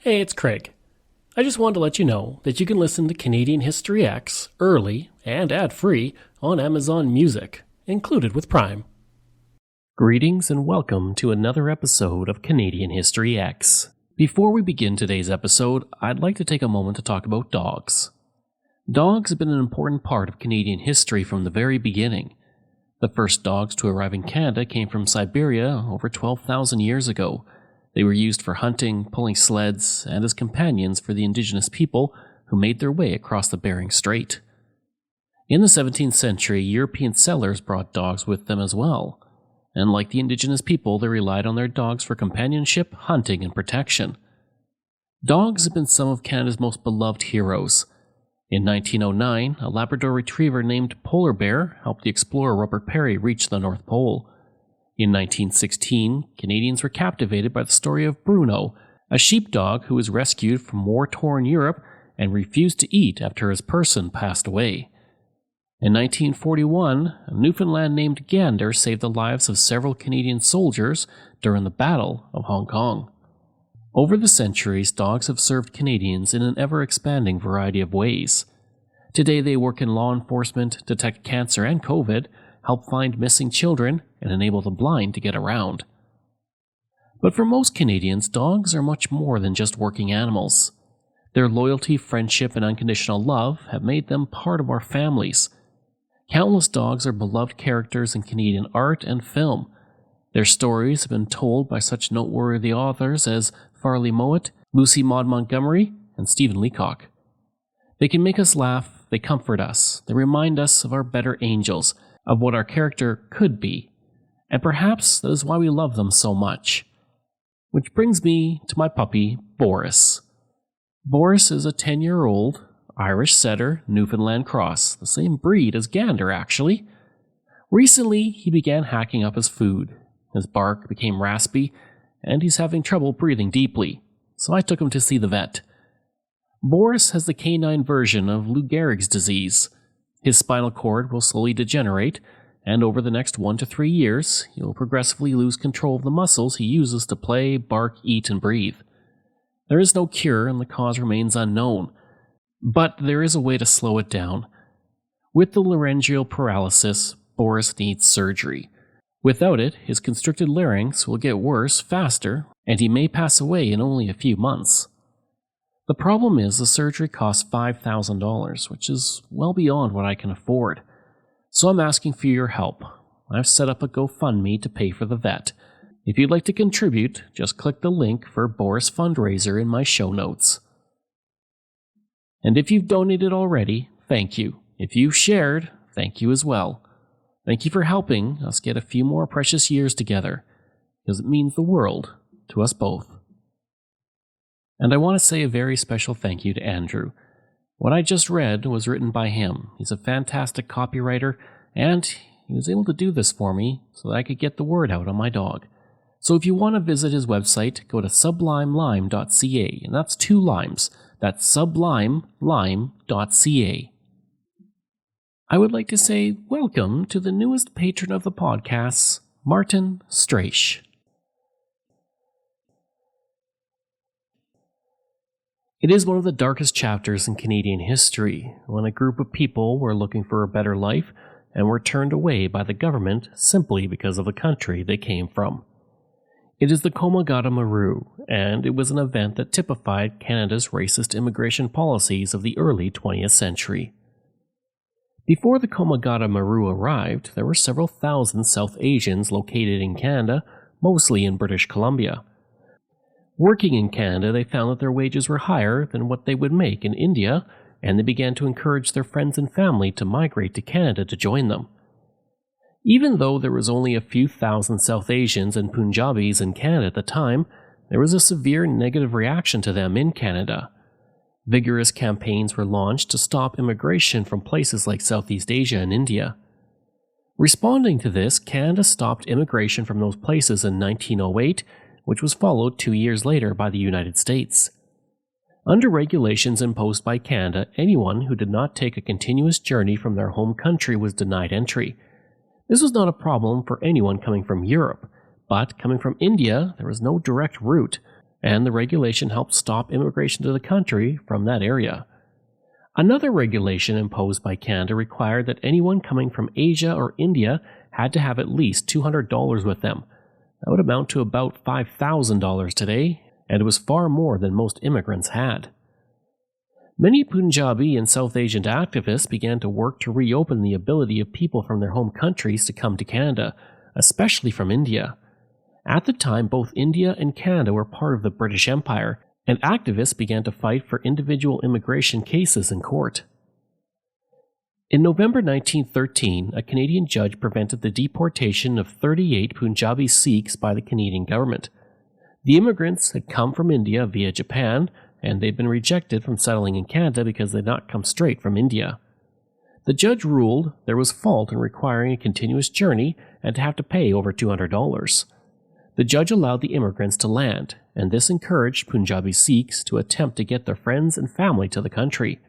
Hey, it's Craig. I just wanted to let you know that you can listen to Canadian History X early and ad-free on Amazon Music, included with Prime. Greetings and welcome to another episode of Canadian History X. Before we begin today's episode, I'd like to take a moment to talk about dogs. Dogs have been an important part of Canadian history from the very beginning. The first dogs to arrive in Canada came from Siberia over 12,000 years ago. They were used for hunting, pulling sleds, and as companions for the indigenous people who made their way across the Bering Strait. In the 17th century, European settlers brought dogs with them as well, and like the indigenous people, they relied on their dogs for companionship, hunting, and protection. Dogs have been some of Canada's most beloved heroes. In 1909, a Labrador retriever named Polar Bear helped the explorer Robert Perry reach the North Pole. In 1916, Canadians were captivated by the story of Bruno, a sheepdog who was rescued from war-torn Europe and refused to eat after his person passed away. In 1941, a Newfoundland named Gander saved the lives of several Canadian soldiers during the Battle of Hong Kong. Over the centuries, dogs have served Canadians in an ever-expanding variety of ways. Today they work in law enforcement, detect cancer and COVID, help find missing children, and enable the blind to get around. But for most Canadians, dogs are much more than just working animals. Their loyalty, friendship, and unconditional love have made them part of our families. Countless dogs are beloved characters in Canadian art and film. Their stories have been told by such noteworthy authors as Farley Mowat, Lucy Maud Montgomery, and Stephen Leacock. They can make us laugh, they comfort us, they remind us of our better angels, of what our character could be, and perhaps that is why we love them so much. Which brings me to my puppy, Boris. Boris is a 10-year-old Irish setter Newfoundland cross, the same breed as Gander actually. Recently, he began hacking up his food. His bark became raspy, and he's having trouble breathing deeply, so I took him to see the vet. Boris has the canine version of Lou Gehrig's disease. His spinal cord will slowly degenerate, and over the next 1 to 3 years, he will progressively lose control of the muscles he uses to play, bark, eat, and breathe. There is no cure, and the cause remains unknown. But there is a way to slow it down. With the laryngeal paralysis, Boris needs surgery. Without it, his constricted larynx will get worse faster, and he may pass away in only a few months. The problem is the surgery costs $5,000, which is well beyond what I can afford. So I'm asking for your help. I've set up a GoFundMe to pay for the vet. If you'd like to contribute, just click the link for Boris Fundraiser in my show notes. And if you've donated already, thank you. If you've shared, thank you as well. Thank you for helping us get a few more precious years together, because it means the world to us both. And I want to say a very special thank you to Andrew. What I just read was written by him. He's a fantastic copywriter, and he was able to do this for me so that I could get the word out on my dog. So if you want to visit his website, go to sublimelime.ca, and that's 2 limes. That's sublimelime.ca. I would like to say welcome to the newest patron of the podcasts, Martin Straish. It is one of the darkest chapters in Canadian history, when a group of people were looking for a better life and were turned away by the government simply because of the country they came from. It is the Komagata Maru, and it was an event that typified Canada's racist immigration policies of the early 20th century. Before the Komagata Maru arrived, there were several thousand South Asians located in Canada, mostly in British Columbia. Working in Canada, they found that their wages were higher than what they would make in India, and they began to encourage their friends and family to migrate to Canada to join them. Even though there was only a few thousand South Asians and Punjabis in Canada at the time, there was a severe negative reaction to them in Canada. Vigorous campaigns were launched to stop immigration from places like Southeast Asia and India. Responding to this, Canada stopped immigration from those places in 1908, which was followed 2 years later by the United States. Under regulations imposed by Canada, anyone who did not take a continuous journey from their home country was denied entry. This was not a problem for anyone coming from Europe, but coming from India, there was no direct route, and the regulation helped stop immigration to the country from that area. Another regulation imposed by Canada required that anyone coming from Asia or India had to have at least $200 with them. That would amount to about $5,000 today, and it was far more than most immigrants had. Many Punjabi and South Asian activists began to work to reopen the ability of people from their home countries to come to Canada, especially from India. At the time, both India and Canada were part of the British Empire, and activists began to fight for individual immigration cases in court. In November 1913, a Canadian judge prevented the deportation of 38 Punjabi Sikhs by the Canadian government. The immigrants had come from India via Japan, and they'd been rejected from settling in Canada because they'd not come straight from India. The judge ruled there was fault in requiring a continuous journey and to have to pay over $200. The judge allowed the immigrants to land, and this encouraged Punjabi Sikhs to attempt to get their friends and family to the country.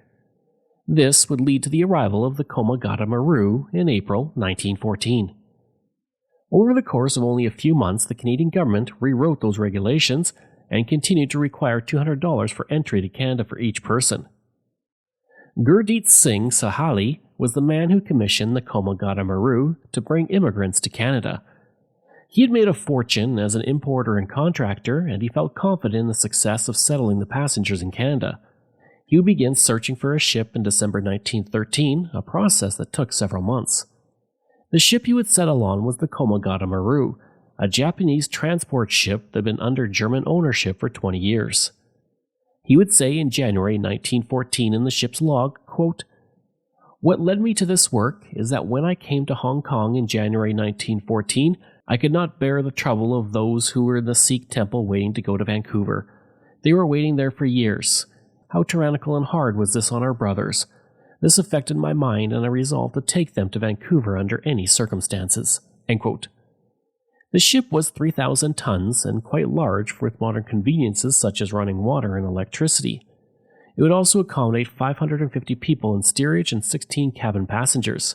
This would lead to the arrival of the Komagata Maru in April 1914. Over the course of only a few months, the Canadian government rewrote those regulations and continued to require $200 for entry to Canada for each person. Gurdeep Singh Sahali was the man who commissioned the Komagata Maru to bring immigrants to Canada. He had made a fortune as an importer and contractor, and he felt confident in the success of settling the passengers in Canada. He would begin searching for a ship in December 1913, a process that took several months. The ship he would settle on was the Komagata Maru, a Japanese transport ship that had been under German ownership for 20 years. He would say in January 1914 in the ship's log, quote, "What led me to this work is that when I came to Hong Kong in January 1914, I could not bear the trouble of those who were in the Sikh temple waiting to go to Vancouver. They were waiting there for years. How tyrannical and hard was this on our brothers? This affected my mind, and I resolved to take them to Vancouver under any circumstances." End quote. The ship was 3,000 tons and quite large with modern conveniences such as running water and electricity. It would also accommodate 550 people in steerage and 16 cabin passengers.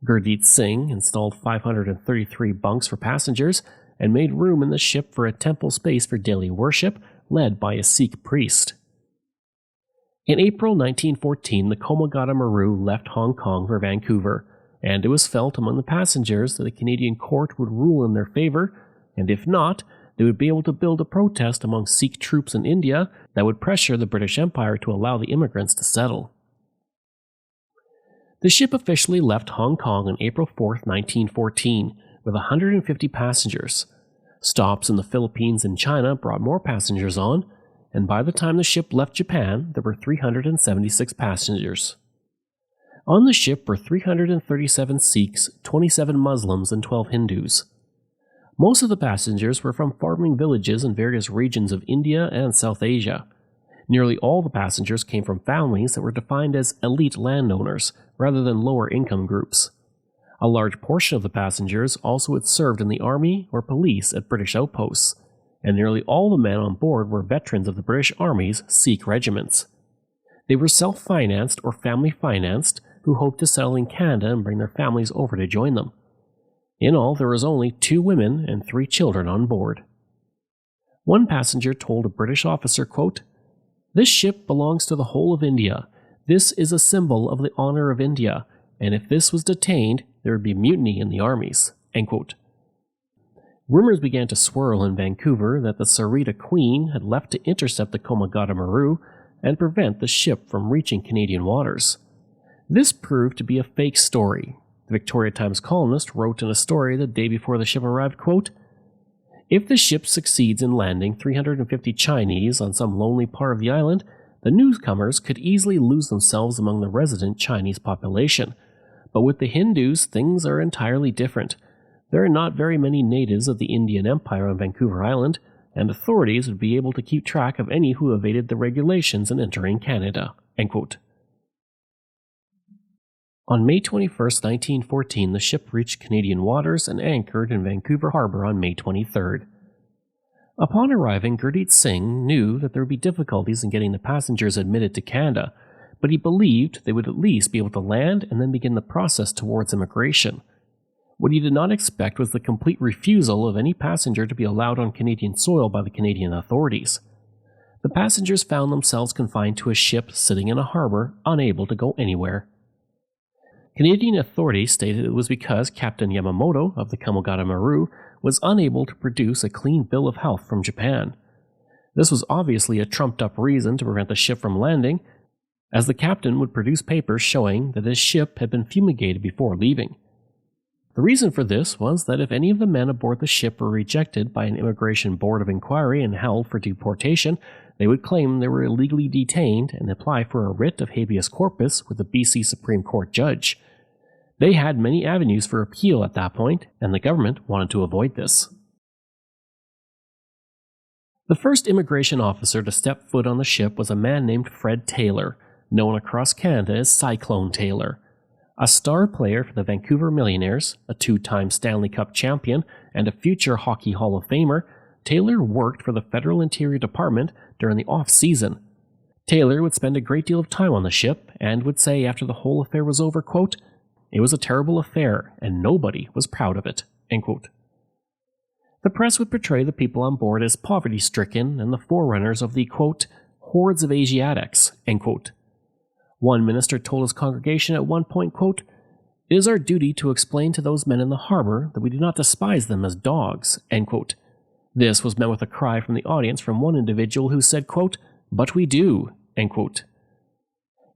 Gurdeep Singh installed 533 bunks for passengers and made room in the ship for a temple space for daily worship led by a Sikh priest. In April 1914, the Komagata Maru left Hong Kong for Vancouver, and it was felt among the passengers that a Canadian court would rule in their favor, and if not, they would be able to build a protest among Sikh troops in India that would pressure the British Empire to allow the immigrants to settle. The ship officially left Hong Kong on April 4, 1914, with 150 passengers. Stops in the Philippines and China brought more passengers on, and by the time the ship left Japan, there were 376 passengers. On the ship were 337 Sikhs, 27 Muslims, and 12 Hindus. Most of the passengers were from farming villages in various regions of India and South Asia. Nearly all the passengers came from families that were defined as elite landowners, rather than lower income groups. A large portion of the passengers also had served in the army or police at British outposts, and nearly all the men on board were veterans of the British Army's Sikh regiments. They were self-financed or family-financed who hoped to settle in Canada and bring their families over to join them. In all, there was only 2 women and 3 children on board. One passenger told a British officer, quote, "This ship belongs to the whole of India. This is a symbol of the honor of India, and if this was detained, there would be mutiny in the armies." End quote. Rumors began to swirl in Vancouver that the Sarita Queen had left to intercept the Komagata Maru and prevent the ship from reaching Canadian waters. This proved to be a fake story. The Victoria Times columnist wrote in a story the day before the ship arrived, quote, "If the ship succeeds in landing 350 Chinese on some lonely part of the island, the newcomers could easily lose themselves among the resident Chinese population. But with the Hindus, things are entirely different. There are not very many natives of the Indian Empire on Vancouver Island, and authorities would be able to keep track of any who evaded the regulations in entering Canada." End quote. On May 21, 1914, the ship reached Canadian waters and anchored in Vancouver Harbour on May 23rd. Upon arriving, Gurdeep Singh knew that there would be difficulties in getting the passengers admitted to Canada, but he believed they would at least be able to land and then begin the process towards immigration. What he did not expect was the complete refusal of any passenger to be allowed on Canadian soil by the Canadian authorities. The passengers found themselves confined to a ship sitting in a harbor, unable to go anywhere. Canadian authorities stated it was because Captain Yamamoto of the Komagata Maru was unable to produce a clean bill of health from Japan. This was obviously a trumped-up reason to prevent the ship from landing, as the captain would produce papers showing that his ship had been fumigated before leaving. The reason for this was that if any of the men aboard the ship were rejected by an immigration board of inquiry and held for deportation, they would claim they were illegally detained and apply for a writ of habeas corpus with the BC Supreme Court judge. They had many avenues for appeal at that point, and the government wanted to avoid this. The first immigration officer to step foot on the ship was a man named Fred Taylor, known across Canada as Cyclone Taylor. A star player for the Vancouver Millionaires, a two-time Stanley Cup champion, and a future Hockey Hall of Famer, Taylor worked for the Federal Interior Department during the off-season. Taylor would spend a great deal of time on the ship and would say after the whole affair was over, quote, "It was a terrible affair, and nobody was proud of it," end quote. The press would portray the people on board as poverty-stricken and the forerunners of the, quote, "hordes of Asiatics," end quote. One minister told his congregation at one point, quote, "It is our duty to explain to those men in the harbor that we do not despise them as dogs," end quote. This was met with a cry from the audience from one individual who said, quote, "But we do," end quote.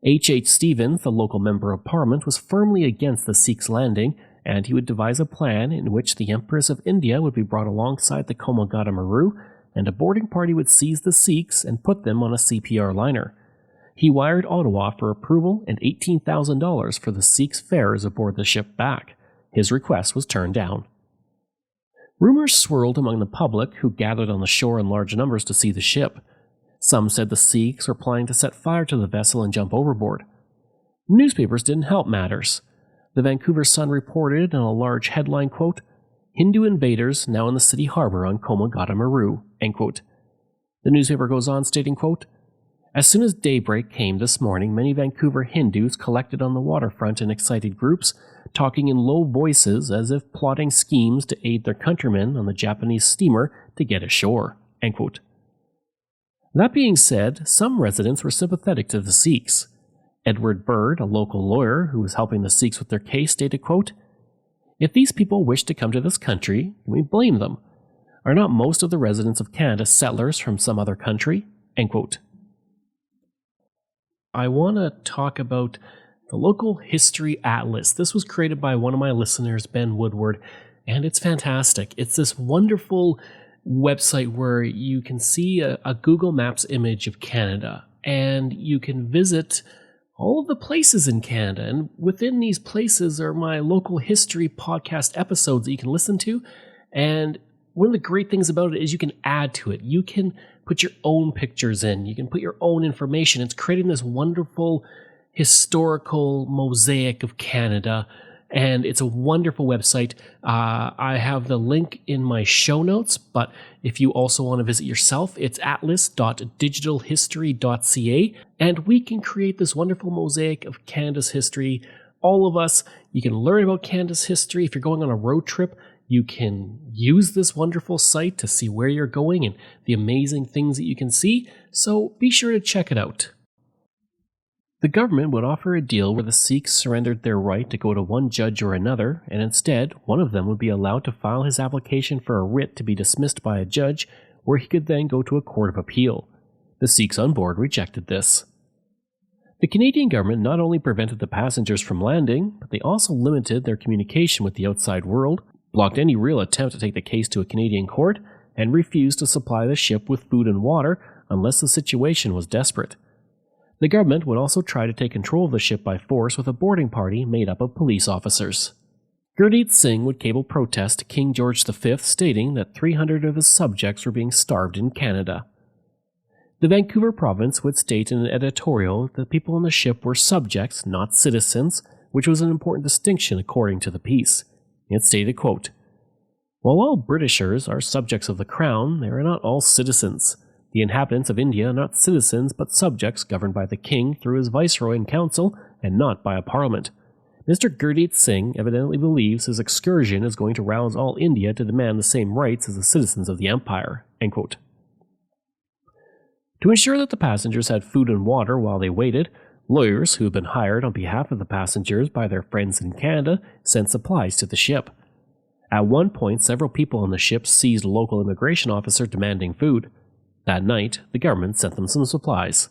H. Stevens, the local member of parliament, was firmly against the Sikhs landing, and he would devise a plan in which the Empress of India would be brought alongside the Komagata Maru, and a boarding party would seize the Sikhs and put them on a CPR liner. He wired Ottawa for approval and $18,000 for the Sikhs' fares aboard the ship back. His request was turned down. Rumors swirled among the public, who gathered on the shore in large numbers to see the ship. Some said the Sikhs were planning to set fire to the vessel and jump overboard. Newspapers didn't help matters. The Vancouver Sun reported in a large headline, quote, "Hindu invaders now in the city harbor on Komagata Maru," end quote. The newspaper goes on stating, quote, "As soon as daybreak came this morning, many Vancouver Hindus collected on the waterfront in excited groups, talking in low voices as if plotting schemes to aid their countrymen on the Japanese steamer to get ashore," end quote. That being said, some residents were sympathetic to the Sikhs. Edward Baird, a local lawyer who was helping the Sikhs with their case, stated, quote, "If these people wish to come to this country, can we blame them? Are not most of the residents of Canada settlers from some other country?" End quote. I want to talk about the local history atlas. This was created by one of my listeners, Ben Woodward, and it's fantastic. It's this wonderful website where you can see a Google Maps image of Canada, and you can visit all of the places in Canada. And within these places are my local history podcast episodes that you can listen to. And one of the great things about it is you can add to it. You can put your own pictures in. You can put your own information. It's creating this wonderful historical mosaic of Canada. And it's a wonderful website. I have the link in my show notes, but if you also want to visit yourself, it's atlas.digitalhistory.ca, and we can create this wonderful mosaic of Canada's history. All of us, you can learn about Canada's history. If you're going on a road trip, you can use this wonderful site to see where you're going and the amazing things that you can see, so be sure to check it out. The government would offer a deal where the Sikhs surrendered their right to go to one judge or another, and instead, one of them would be allowed to file his application for a writ to be dismissed by a judge, where he could then go to a court of appeal. The Sikhs on board rejected this. The Canadian government not only prevented the passengers from landing, but they also limited their communication with the outside world, blocked any real attempt to take the case to a Canadian court, and refused to supply the ship with food and water unless the situation was desperate. The government would also try to take control of the ship by force with a boarding party made up of police officers. Gurdeep Singh would cable protest to King George V, stating that 300 of his subjects were being starved in Canada. The Vancouver province would state in an editorial that people on the ship were subjects, not citizens, which was an important distinction according to the piece. It stated, quote, "While all Britishers are subjects of the Crown, they are not all citizens. The inhabitants of India are not citizens but subjects governed by the king through his viceroy and council, and not by a parliament. Mr. Gurdeep Singh evidently believes his excursion is going to rouse all India to demand the same rights as the citizens of the empire." End quote. To ensure that the passengers had food and water while they waited, lawyers who had been hired on behalf of the passengers by their friends in Canada sent supplies to the ship. At one point, several people on the ship seized a local immigration officer demanding food. That night, the government sent them some supplies.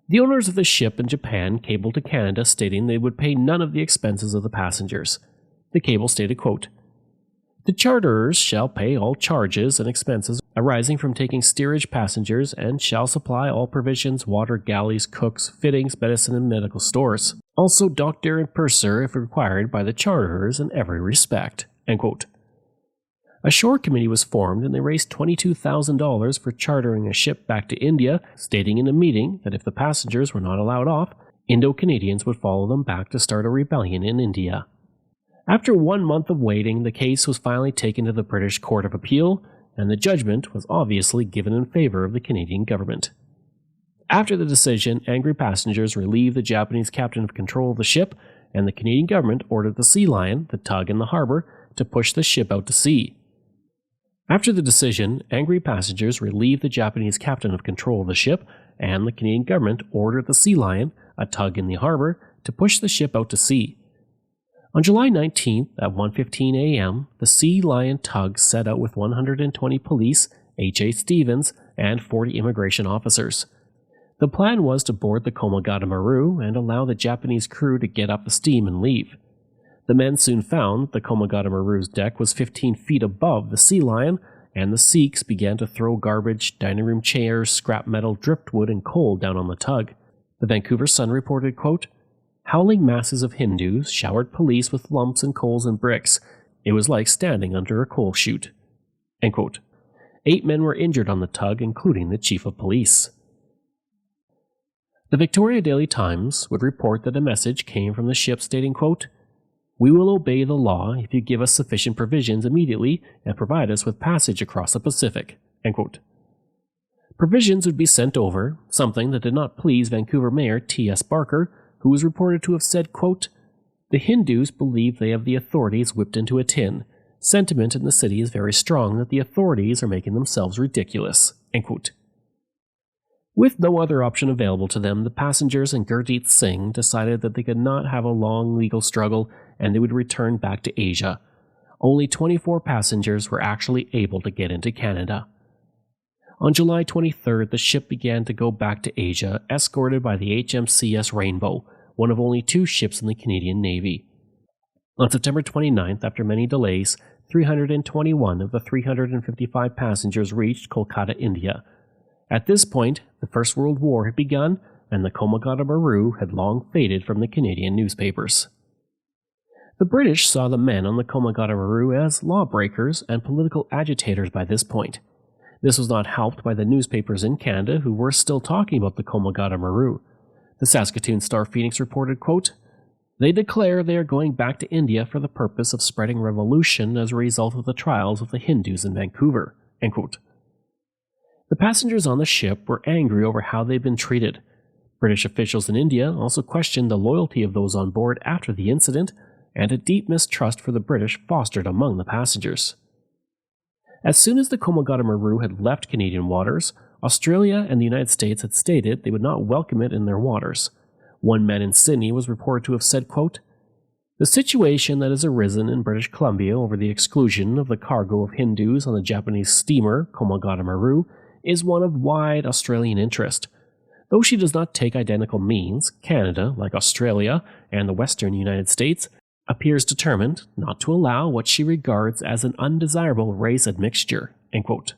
The owners of the ship in Japan cabled to Canada stating they would pay none of the expenses of the passengers. The cable stated, quote, "The charterers shall pay all charges and expenses arising from taking steerage passengers and shall supply all provisions, water, galleys, cooks, fittings, medicine, and medical stores. Also doctor and purser if required by the charterers in every respect." End quote. A shore committee was formed and they raised $22,000 for chartering a ship back to India, stating in a meeting that if the passengers were not allowed off, Indo-Canadians would follow them back to start a rebellion in India. After 1 month of waiting, the case was finally taken to the British Court of Appeal, and the judgment was obviously given in favor of the Canadian government. After the decision, angry passengers relieved the Japanese captain of control of the ship, and the Canadian government ordered the Sea Lion, the tug in the harbor, to push the ship out to sea. After the decision, angry passengers relieved the Japanese captain of control of the ship, and the Canadian government ordered the Sea Lion, a tug in the harbor, to push the ship out to sea. On July 19th at 1:15 a.m., the Sea Lion tug set out with 120 police, H.A. Stevens, and 40 immigration officers. The plan was to board the Komagata Maru and allow the Japanese crew to get up the steam and leave. The men soon found the Komagata Maru's deck was 15 feet above the Sea Lion, and the Sikhs began to throw garbage, dining room chairs, scrap metal, driftwood, and coal down on the tug. The Vancouver Sun reported, quote, "Howling masses of Hindus showered police with lumps and coals and bricks. It was like standing under a coal chute." End quote. 8 men were injured on the tug, including the chief of police. The Victoria Daily Times would report that a message came from the ship stating, quote, "We will obey the law if you give us sufficient provisions immediately and provide us with passage across the Pacific." End quote. Provisions would be sent over, something that did not please Vancouver Mayor T.S. Barker, who was reported to have said, quote, "The Hindus believe they have the authorities whipped into a tin. Sentiment in the city is very strong that the authorities are making themselves ridiculous." End quote. With no other option available to them, the passengers and Gurdeep Singh decided that they could not have a long legal struggle and they would return back to Asia. Only 24 passengers were actually able to get into Canada. On July 23rd, the ship began to go back to Asia, escorted by the HMCS Rainbow, one of only 2 ships in the Canadian Navy. On September 29th, after many delays, 321 of the 355 passengers reached Kolkata, India. At this point, the First World War had begun, and the Komagata Maru had long faded from the Canadian newspapers. The British saw the men on the Komagata Maru as lawbreakers and political agitators by this point. This was not helped by the newspapers in Canada, who were still talking about the Komagata Maru. The Saskatoon Star-Phoenix reported, quote, "They declare they are going back to India for the purpose of spreading revolution as a result of the trials of the Hindus in Vancouver." End quote. The passengers on the ship were angry over how they'd been treated. British officials in India also questioned the loyalty of those on board after the incident, and a deep mistrust for the British fostered among the passengers. As soon as the Komagata Maru had left Canadian waters, Australia and the United States had stated they would not welcome it in their waters. One man in Sydney was reported to have said, quote, "The situation that has arisen in British Columbia over the exclusion of the cargo of Hindus on the Japanese steamer Komagata Maru is one of wide Australian interest. Though she does not take identical means, Canada, like Australia and the Western United States, appears determined not to allow what she regards as an undesirable race admixture." End quote.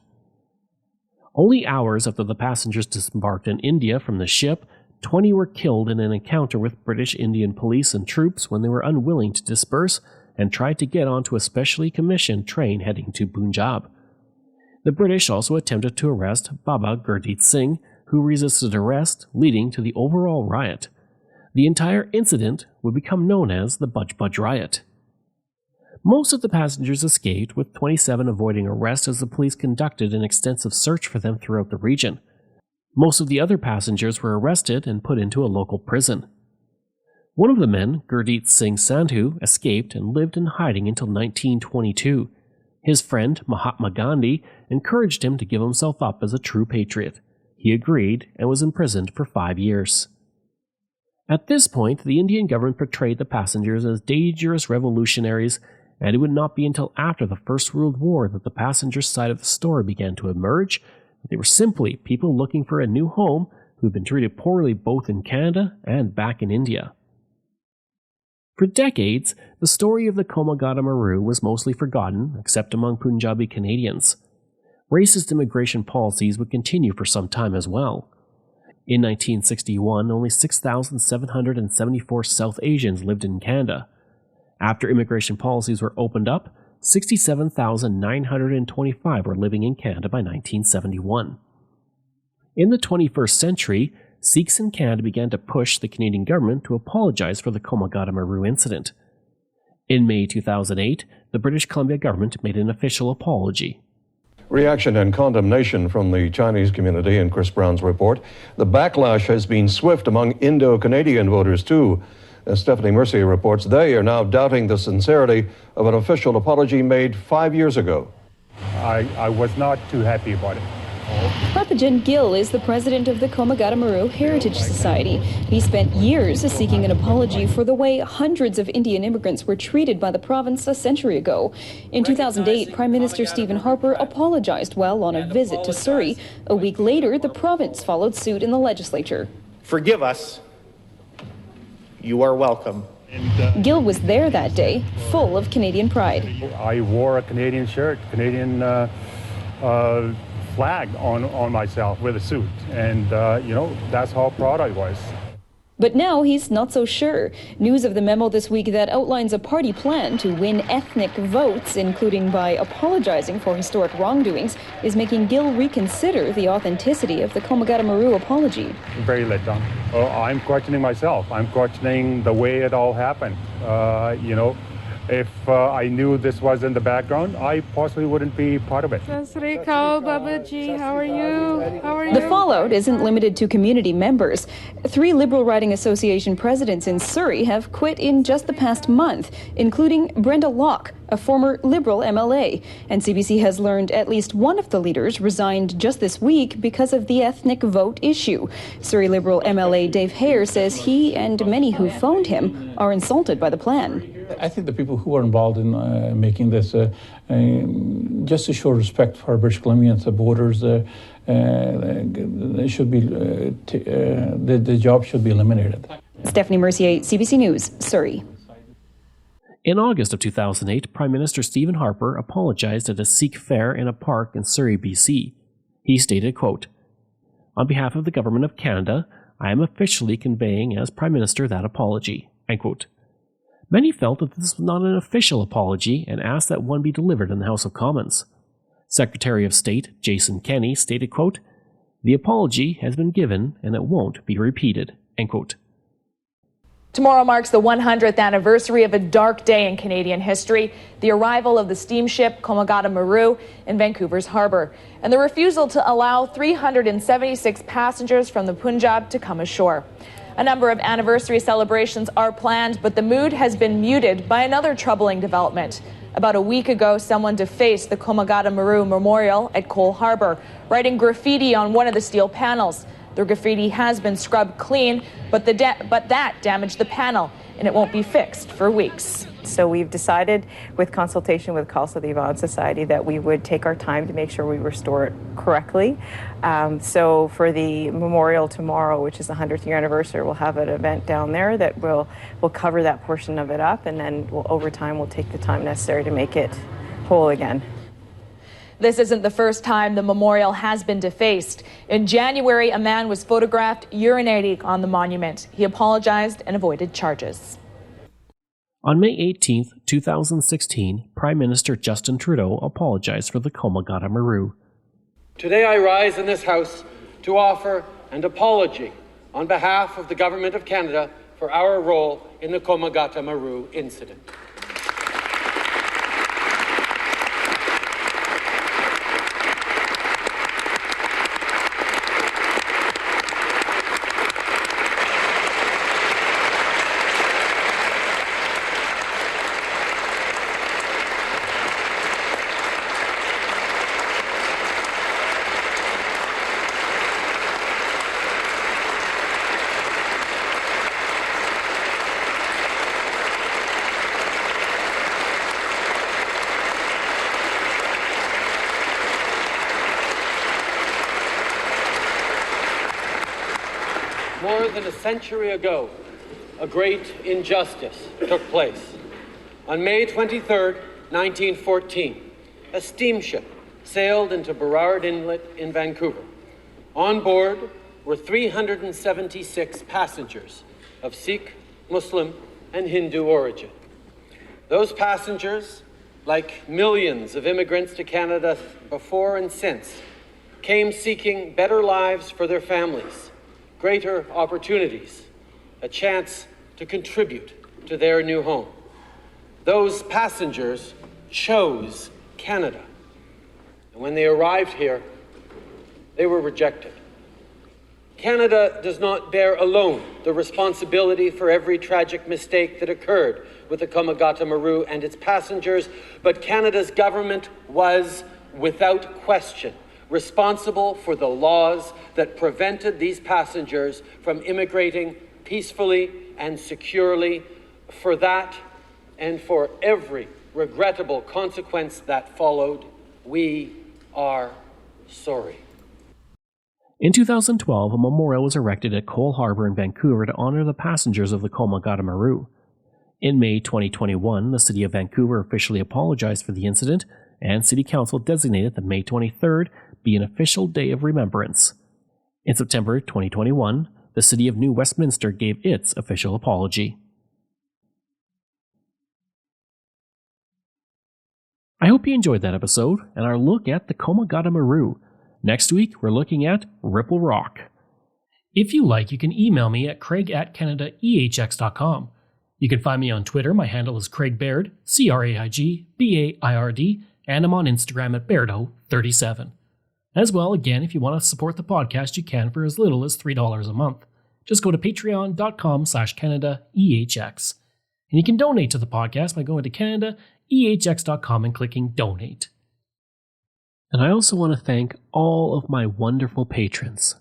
Only hours after the passengers disembarked in India from the ship, 20 were killed in an encounter with British Indian police and troops when they were unwilling to disperse and tried to get onto a specially commissioned train heading to Punjab. The British also attempted to arrest Baba Gurdeep Singh, who resisted arrest, leading to the overall riot. The entire incident would become known as the Budge Budge Riot. Most of the passengers escaped, with 27 avoiding arrest as the police conducted an extensive search for them throughout the region. Most of the other passengers were arrested and put into a local prison. One of the men, Gurdeep Singh Sandhu, escaped and lived in hiding until 1922. His friend, Mahatma Gandhi, encouraged him to give himself up as a true patriot. He agreed and was imprisoned for 5 years. At this point, the Indian government portrayed the passengers as dangerous revolutionaries, and it would not be until after the First World War that the passengers' side of the story began to emerge. They were simply people looking for a new home who had been treated poorly both in Canada and back in India. For decades, the story of the Komagata Maru was mostly forgotten, except among Punjabi Canadians. Racist immigration policies would continue for some time as well. In 1961, only 6,774 South Asians lived in Canada. After immigration policies were opened up, 67,925 were living in Canada by 1971. In the 21st century, Sikhs in Canada began to push the Canadian government to apologize for the Komagata Maru incident. In May 2008, the British Columbia government made an official apology. Reaction and condemnation from the Chinese community in Chris Brown's report. The backlash has been swift among Indo-Canadian voters too. As Stephanie Mercier reports, they are now doubting the sincerity of an official apology made 5 years ago. I was not too happy about it. Prabhajan Gill is the president of the Komagata Maru Heritage Society. He spent years seeking an apology for the way hundreds of Indian immigrants were treated by the province a century ago. In 2008, Prime Minister Stephen Harper apologized while on a visit to Surrey. A week later, the province followed suit in the legislature. Forgive us. You are welcome. Gill was there that day, full of Canadian pride. I wore a Canadian shirt, Canadian flag on myself with a suit, and that's how proud I was. But now he's not so sure. News of the memo this week that outlines a party plan to win ethnic votes, including by apologizing for historic wrongdoings, is making Gill reconsider the authenticity of the Komagata Maru apology. Very let down. I'm questioning myself. I'm questioning the way it all happened. If I knew this was in the background, I possibly wouldn't be part of it. Sasrikal, Babaji, how are you? The fallout isn't limited to community members. 3 Liberal Riding Association presidents in Surrey have quit in just the past month, including Brenda Locke, a former Liberal MLA. And CBC has learned at least one of the leaders resigned just this week because of the ethnic vote issue. Surrey Liberal MLA Dave Hare says he and many who phoned him are insulted by the plan. I think the people who are involved in making this, just to show respect for British Columbians, the voters, they should be, the job should be eliminated. Stephanie Mercier, CBC News, Surrey. In August of 2008, Prime Minister Stephen Harper apologized at a Sikh fair in a park in Surrey, BC. He stated, quote, "On behalf of the Government of Canada, I am officially conveying as Prime Minister that apology." End quote. Many felt that this was not an official apology and asked that one be delivered in the House of Commons. Secretary of State Jason Kenney stated, quote, "The apology has been given and it won't be repeated." End quote. Tomorrow marks the 100th anniversary of a dark day in Canadian history, the arrival of the steamship Komagata Maru in Vancouver's Harbour, and the refusal to allow 376 passengers from the Punjab to come ashore. A number of anniversary celebrations are planned, but the mood has been muted by another troubling development. About a week ago, someone defaced the Komagata Maru Memorial at Cole Harbour, writing graffiti on one of the steel panels. The graffiti has been scrubbed clean, but that damaged the panel, and it won't be fixed for weeks. So we've decided, with consultation with Khalsa Divan Society, that we would take our time to make sure we restore it correctly. So for the memorial tomorrow, which is the 100th year anniversary, we'll have an event down there that will cover that portion of it up, and then over time we'll take the time necessary to make it whole again. This isn't the first time the memorial has been defaced. In January, a man was photographed urinating on the monument. He apologized and avoided charges. On May 18, 2016, Prime Minister Justin Trudeau apologized for the Komagata Maru. Today I rise in this House to offer an apology on behalf of the Government of Canada for our role in the Komagata Maru incident. More than a century ago, a great injustice took place. On May 23rd, 1914, a steamship sailed into Baird Inlet in Vancouver. On board were 376 passengers of Sikh, Muslim, and Hindu origin. Those passengers, like millions of immigrants to Canada before and since, came seeking better lives for their families, greater opportunities, a chance to contribute to their new home. Those passengers chose Canada. And when they arrived here, they were rejected. Canada does not bear alone the responsibility for every tragic mistake that occurred with the Komagata Maru and its passengers, but Canada's government was, without question, responsible for the laws that prevented these passengers from immigrating peacefully and securely. For that, and for every regrettable consequence that followed, we are sorry. In 2012, a memorial was erected at Cole Harbour in Vancouver to honor the passengers of the Komagata Maru. In May 2021, the City of Vancouver officially apologized for the incident, and City Council designated that May 23rd be an official day of remembrance. In September 2021, the City of New Westminster gave its official apology. I hope you enjoyed that episode and our look at the Komagata Maru. Next week, we're looking at Ripple Rock. If you like, you can email me at craig@canadaehx.com. You can find me on Twitter. My handle is Craig Baird, CraigBaird, and I'm on Instagram at Bairdo37. As well, again, if you want to support the podcast, you can for as little as $3 a month. Just go to patreon.com/CanadaEHX. And you can donate to the podcast by going to CanadaEHX.com and clicking Donate. And I also want to thank all of my wonderful patrons.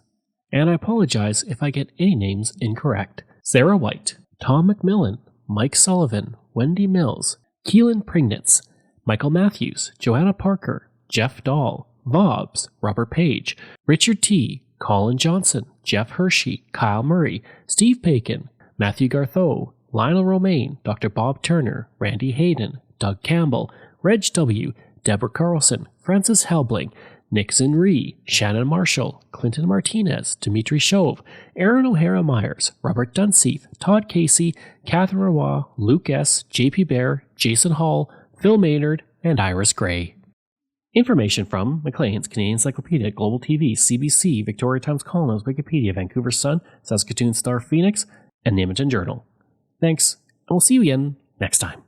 And I apologize if I get any names incorrect. Sarah White, Tom McMillan, Mike Sullivan, Wendy Mills, Keelan Prignitz, Michael Matthews, Joanna Parker, Jeff Dahl, Vobs, Robert Page, Richard T., Colin Johnson, Jeff Hershey, Kyle Murray, Steve Paikin, Matthew Gartho, Lionel Romaine, Dr. Bob Turner, Randy Hayden, Doug Campbell, Reg W., Deborah Carlson, Francis Helbling, Nixon Ree, Shannon Marshall, Clinton Martinez, Dimitri Chauve, Aaron O'Hara Myers, Robert Dunseith, Todd Casey, Catherine Roy, Luke S., JP Bear, Jason Hall, Phil Maynard, and Iris Gray. Information from Maclean's, Canadian Encyclopedia, Global TV, CBC, Victoria Times Columns, Wikipedia, Vancouver Sun, Saskatoon Star Phoenix, and the Edmonton Journal. Thanks, and we'll see you again next time.